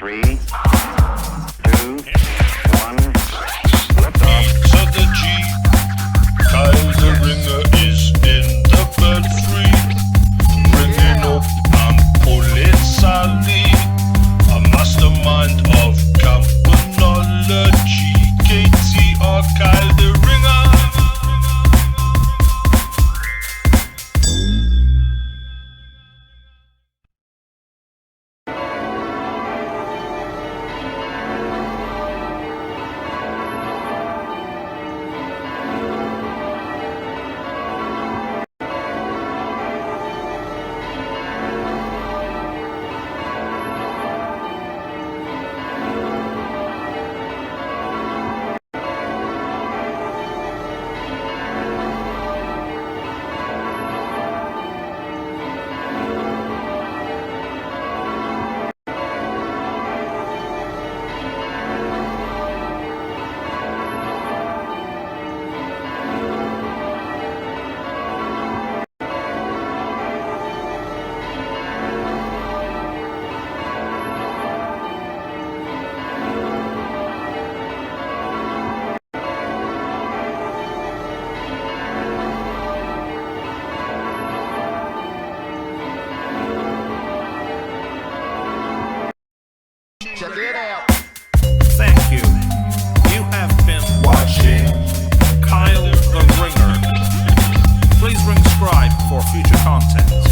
3, 2, 1, lift off. So the G, Kyle the Ringer is in the belfry, ringing up Ampolisali, a mastermind of campanology, KTR Kyle the Ringer. Check it out. Thank you. You have been watching Kyle the Ringer. Please ring subscribe for future content.